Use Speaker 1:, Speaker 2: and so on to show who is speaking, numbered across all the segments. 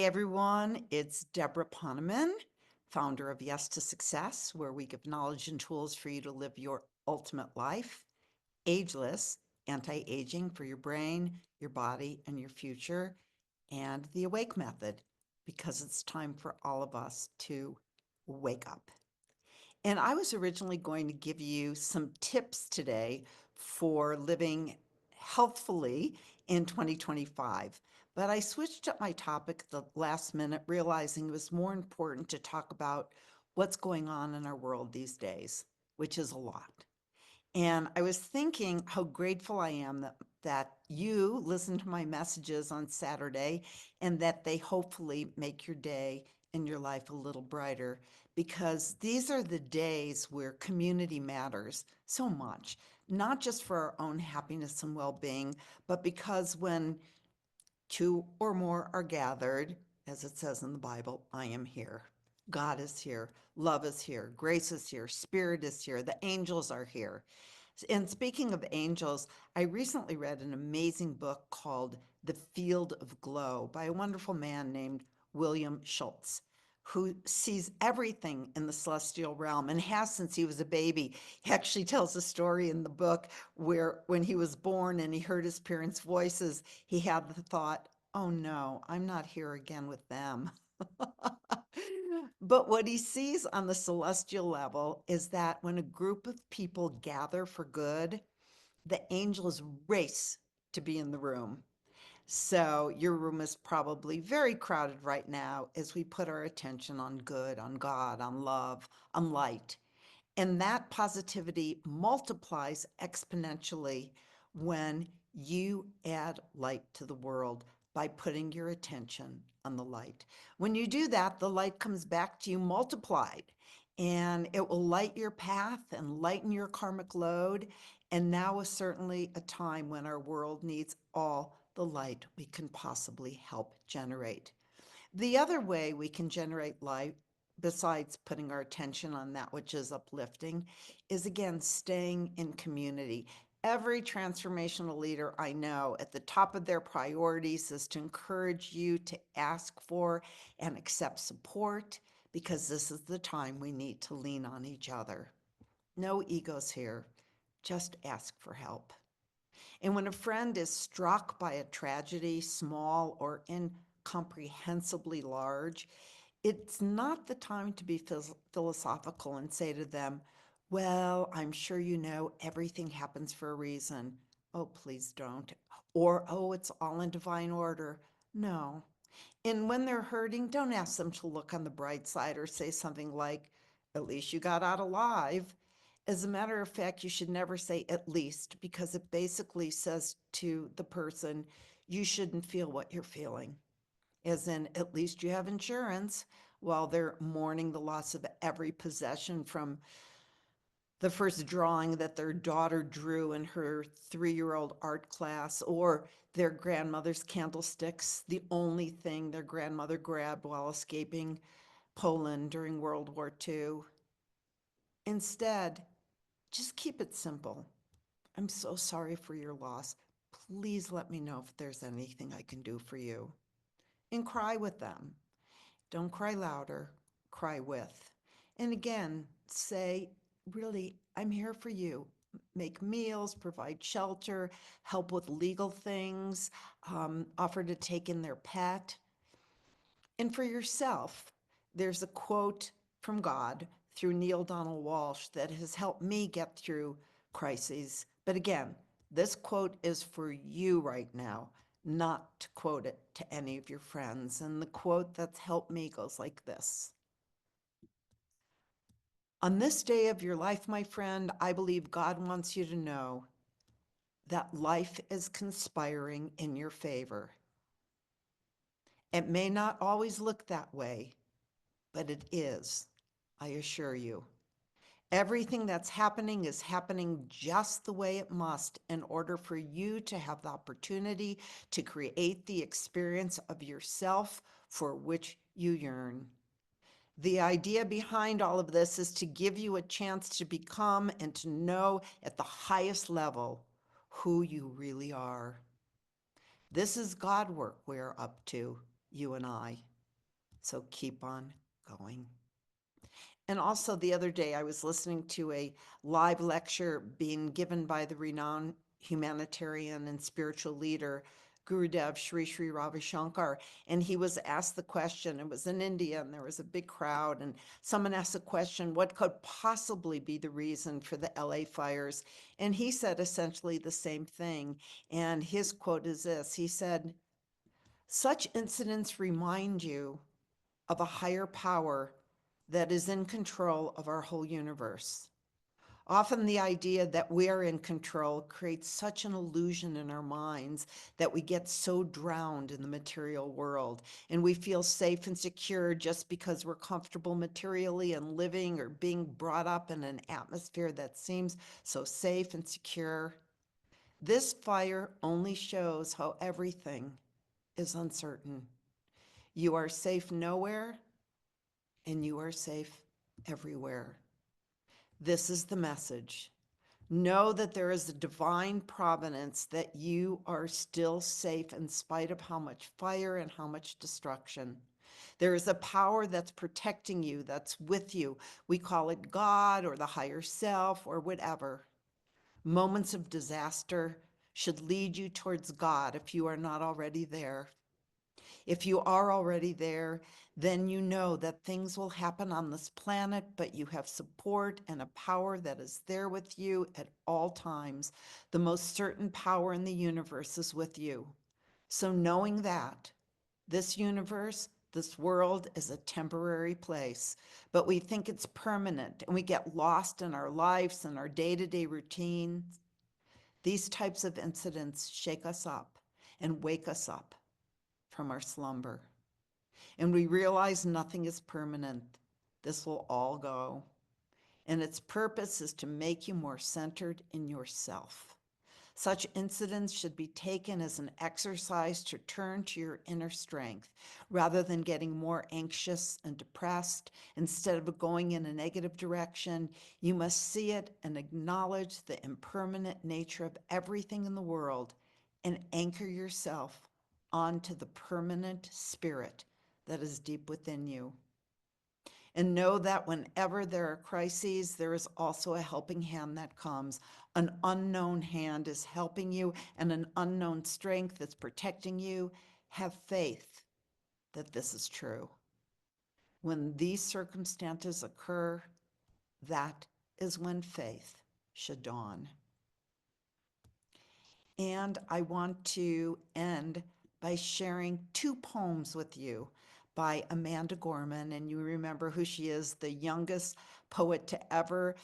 Speaker 1: everyone, it's Debra Poneman, founder of Yes to Success, where we give knowledge and tools for you to live your ultimate life, ageless, anti-aging for your brain, your body, and your future, and the Awake Method, because it's time for all of us to wake up. And I was originally going to give you some tips today for living healthfully in 2025. But I switched up my topic at the last minute, realizing it was more important to talk about what's going on in our world these days, which is a lot. And I was thinking how grateful I am that you listen to my messages on Saturday and that they hopefully make your day and your life a little brighter, because these are the days where community matters so much, not just for our own happiness and well-being, but because when two or more are gathered, as it says in the Bible, I am here. God is here. Love is here. Grace is here. Spirit is here. The angels are here. And speaking of angels, I recently read an amazing book called The Field of Glow by a wonderful man named William Schultz, who sees everything in the celestial realm and has since he was a baby. He actually tells a story in the book where when he was born and he heard his parents' voices, he had the thought, oh no, I'm not here again with them. But what he sees on the celestial level is that when a group of people gather for good, the angels race to be in the room. So your room is probably very crowded right now as we put our attention on good, on God, on love, on light. And that positivity multiplies exponentially when you add light to the world by putting your attention on the light. When you do that, the light comes back to you multiplied, and it will light your path and lighten your karmic load. And now is certainly a time when our world needs all the light we can possibly help generate. The other way we can generate light, besides putting our attention on that which is uplifting, is again staying in community. Every transformational leader I know, at the top of their priorities is to encourage you to ask for and accept support, because this is the time we need to lean on each other. No egos here, just ask for help. And when a friend is struck by a tragedy, small or incomprehensibly large, it's not the time to be philosophical and say to them, well, I'm sure you know everything happens for a reason. Oh, please don't. Or, oh, it's all in divine order. No. And when they're hurting, don't ask them to look on the bright side or say something like, at least you got out alive. As a matter of fact, you should never say at least, because it basically says to the person, you shouldn't feel what you're feeling. As in, at least you have insurance, while they're mourning the loss of every possession, from the first drawing that their daughter drew in her 3-year-old art class, or their grandmother's candlesticks, the only thing their grandmother grabbed while escaping Poland during World War II. Instead, just keep it simple. I'm so sorry for your loss. Please let me know if there's anything I can do for you. And cry with them. Don't cry louder, cry with. And again, say, really, I'm here for you. Make meals, provide shelter, help with legal things, offer to take in their pet. And for yourself, there's a quote from God through Neil Donald Walsh that has helped me get through crises. But again, this quote is for you right now, not to quote it to any of your friends. And the quote that's helped me goes like this. On this day of your life, my friend, I believe God wants you to know that life is conspiring in your favor. It may not always look that way, but it is, I assure you. Everything that's happening is happening just the way it must in order for you to have the opportunity to create the experience of yourself for which you yearn. The idea behind all of this is to give you a chance to become and to know at the highest level who you really are. This is God work we're up to, you and I. So keep on going. And also, the other day, I was listening to a live lecture being given by the renowned humanitarian and spiritual leader, Gurudev Sri Sri Ravi Shankar. And he was asked the question, it was in India, and there was a big crowd. And someone asked the question, what could possibly be the reason for the LA fires? And he said essentially the same thing. And his quote is this. He said, such incidents remind you of a higher power that is in control of our whole universe. Often the idea that we are in control creates such an illusion in our minds that we get so drowned in the material world, and we feel safe and secure just because we're comfortable materially and living or being brought up in an atmosphere that seems so safe and secure. This fire only shows how everything is uncertain. You are safe nowhere, and you are safe everywhere. This is the message. Know that there is a divine providence, that you are still safe in spite of how much fire and how much destruction. There is a power that's protecting you, that's with you. We call it God or the higher self or whatever. Moments of disaster should lead you towards God if you are not already there. If you are already there, then you know that things will happen on this planet, but you have support and a power that is there with you at all times. The most certain power in the universe is with you. So knowing that this universe, this world is a temporary place, but we think it's permanent and we get lost in our lives and our day-to-day routines. These types of incidents shake us up and wake us up from our slumber. And we realize nothing is permanent. This will all go. And its purpose is to make you more centered in yourself. Such incidents should be taken as an exercise to turn to your inner strength rather than getting more anxious and depressed. Instead of going in a negative direction, you must see it and acknowledge the impermanent nature of everything in the world and anchor yourself onto the permanent spirit that is deep within you. And know that whenever there are crises, there is also a helping hand that comes. An unknown hand is helping you, and an unknown strength is protecting you. Have faith that this is true. When these circumstances occur, that is when faith should dawn. And I want to end by sharing two poems with you by Amanda Gorman. And you remember who she is, the youngest poet to ever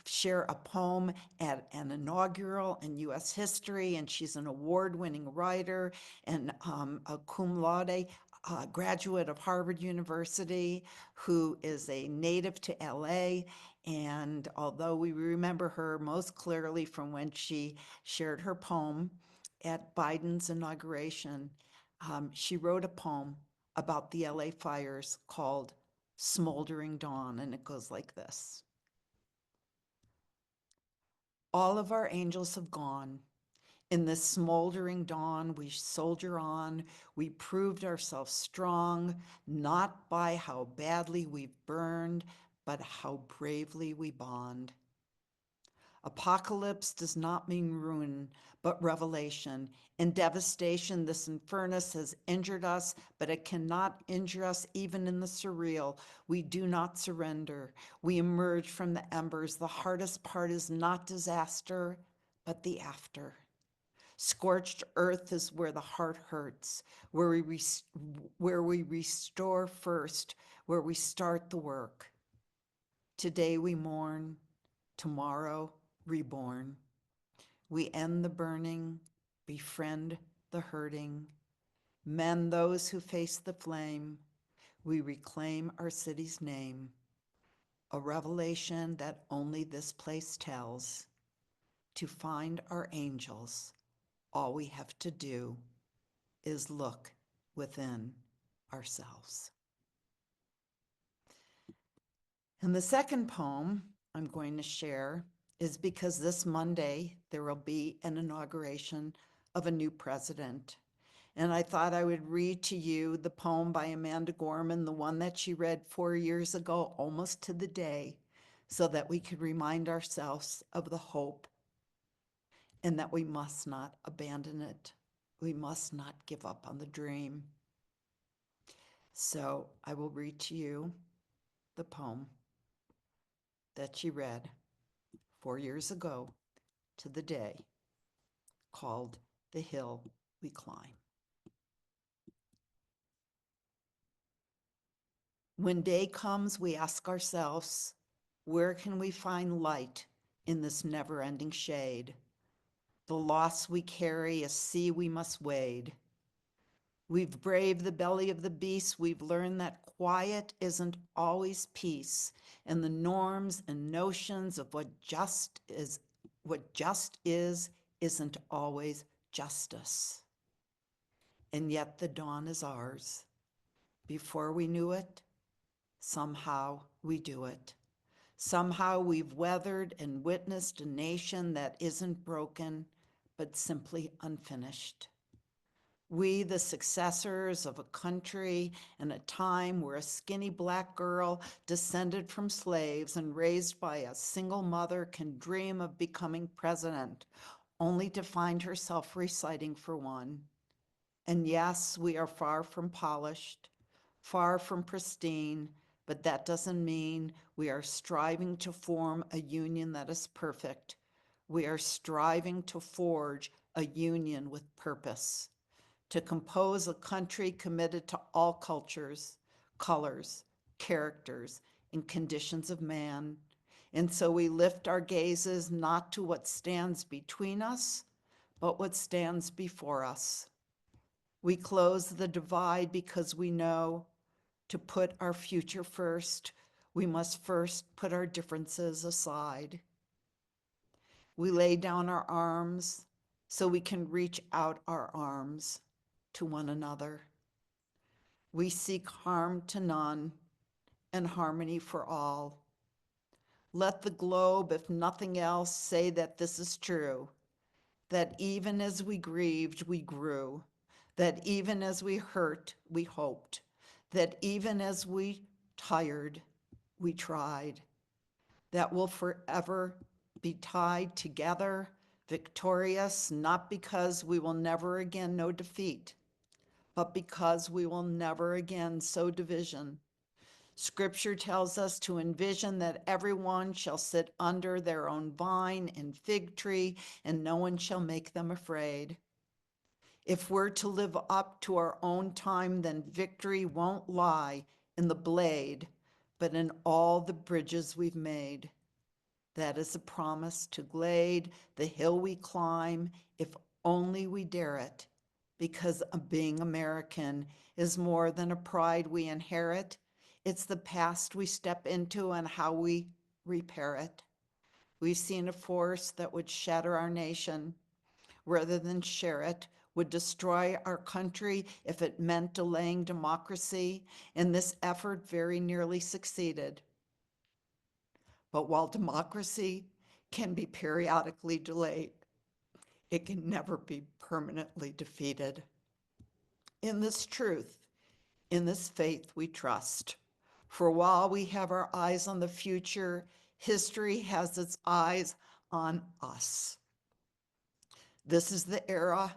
Speaker 1: share a poem at an inaugural in U.S. history. And she's an award-winning writer and a cum laude graduate of Harvard University who is a native to LA. And although we remember her most clearly from when she shared her poem at Biden's inauguration, she wrote a poem about the LA fires called Smoldering Dawn, and it goes like this. All of our angels have gone. In this smoldering dawn, we soldier on. We proved ourselves strong, not by how badly we've burned, but how bravely we bond. Apocalypse does not mean ruin, but revelation. In devastation, this infernus has injured us, but it cannot injure us even in the surreal. We do not surrender. We emerge from the embers. The hardest part is not disaster, but the after. Scorched earth is where the heart hurts, where we restore first, where we start the work. Today we mourn, tomorrow reborn. We end the burning, befriend the hurting, mend those who face the flame. We reclaim our city's name, a revelation that only this place tells. To find our angels, all we have to do is look within ourselves. And the second poem I'm going to share is because this Monday there will be an inauguration of a new president. And I thought I would read to you the poem by Amanda Gorman, the one that she read 4 years ago, almost to the day, so that we could remind ourselves of the hope and that we must not abandon it. We must not give up on the dream. So I will read to you the poem that she read 4 years ago to the day, called The Hill We Climb. When day comes, we ask ourselves, where can we find light in this never-ending shade? The loss we carry, a sea we must wade. We've braved the belly of the beast. We've learned that quiet isn't always peace, and the norms and notions of what just is isn't always justice. And yet the dawn is ours. Before we knew it, somehow we do it. Somehow we've weathered and witnessed a nation that isn't broken, but simply unfinished. We, the successors of a country and a time where a skinny Black girl descended from slaves and raised by a single mother can dream of becoming president, only to find herself reciting for one. And yes, we are far from polished, far from pristine, but that doesn't mean we are striving to form a union that is perfect. We are striving to forge a union with purpose, to compose a country committed to all cultures, colors, characters, and conditions of man. And so we lift our gazes not to what stands between us, but what stands before us. We close the divide because we know to put our future first, we must first put our differences aside. We lay down our arms so we can reach out our arms to one another. We seek harm to none and harmony for all. Let the globe, if nothing else, say that this is true, that even as we grieved, we grew, that even as we hurt, we hoped, that even as we tired, we tried, that we'll forever be tied together, victorious, not because we will never again know defeat, but because we will never again sow division. Scripture tells us to envision that everyone shall sit under their own vine and fig tree, and no one shall make them afraid. If we're to live up to our own time, then victory won't lie in the blade, but in all the bridges we've made. That is a promise to glade the hill we climb, if only we dare it, because being American is more than a pride we inherit. It's the past we step into and how we repair it. We've seen a force that would shatter our nation rather than share it, would destroy our country if it meant delaying democracy, and this effort very nearly succeeded. But while democracy can be periodically delayed, it can never be permanently defeated. In this truth, in this faith we trust. For while we have our eyes on the future, history has its eyes on us. This is the era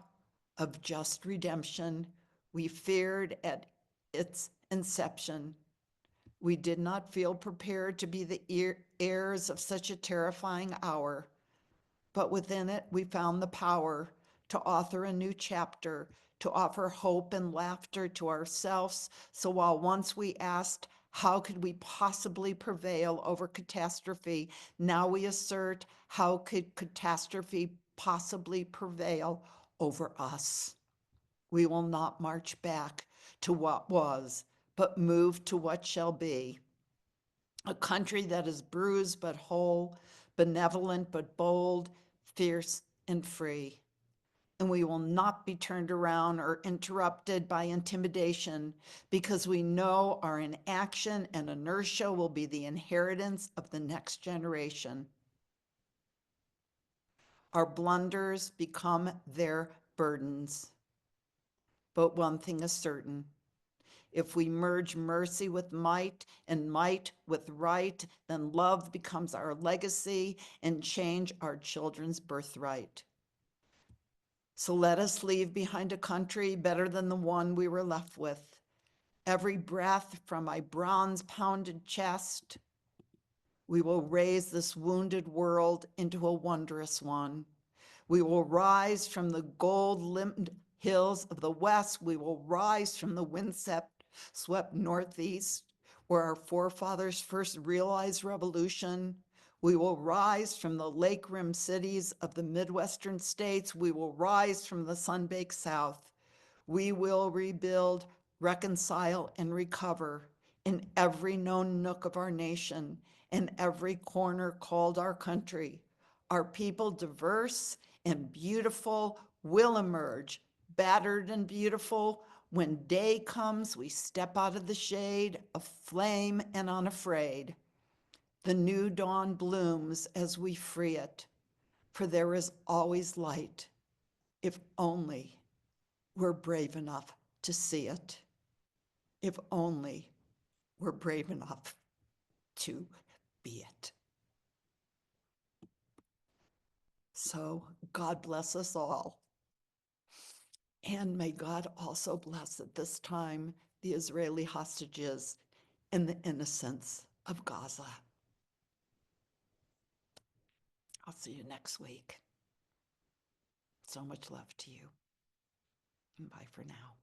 Speaker 1: of just redemption we feared at its inception. We did not feel prepared to be the heirs of such a terrifying hour, but within it we found the power to author a new chapter, to offer hope and laughter to ourselves. So while once we asked, how could we possibly prevail over catastrophe? Now we assert, how could catastrophe possibly prevail over us? We will not march back to what was, but move to what shall be. A country that is bruised but whole, benevolent but bold, fierce and free. And we will not be turned around or interrupted by intimidation, because we know our inaction and inertia will be the inheritance of the next generation. Our blunders become their burdens. But one thing is certain: if we merge mercy with might and might with right, then love becomes our legacy and change our children's birthright. So let us leave behind a country better than the one we were left with. Every breath from my bronze pounded chest, we will raise this wounded world into a wondrous one. We will rise from the gold-limbed hills of the west. We will rise from the wind-swept northeast, where our forefathers first realized revolution. We will rise from the lake-rimmed cities of the Midwestern states. We will rise from the sun-baked south. We will rebuild, reconcile, and recover in every known nook of our nation, in every corner called our country. Our people, diverse and beautiful, will emerge, battered and beautiful. When day comes, we step out of the shade, aflame and unafraid. The new dawn blooms as we free it, for there is always light, if only we're brave enough to see it. If only we're brave enough to be it. So God bless us all. And may God also bless at this time the Israeli hostages and the innocents of Gaza. I'll see you next week. So much love to you. And bye for now.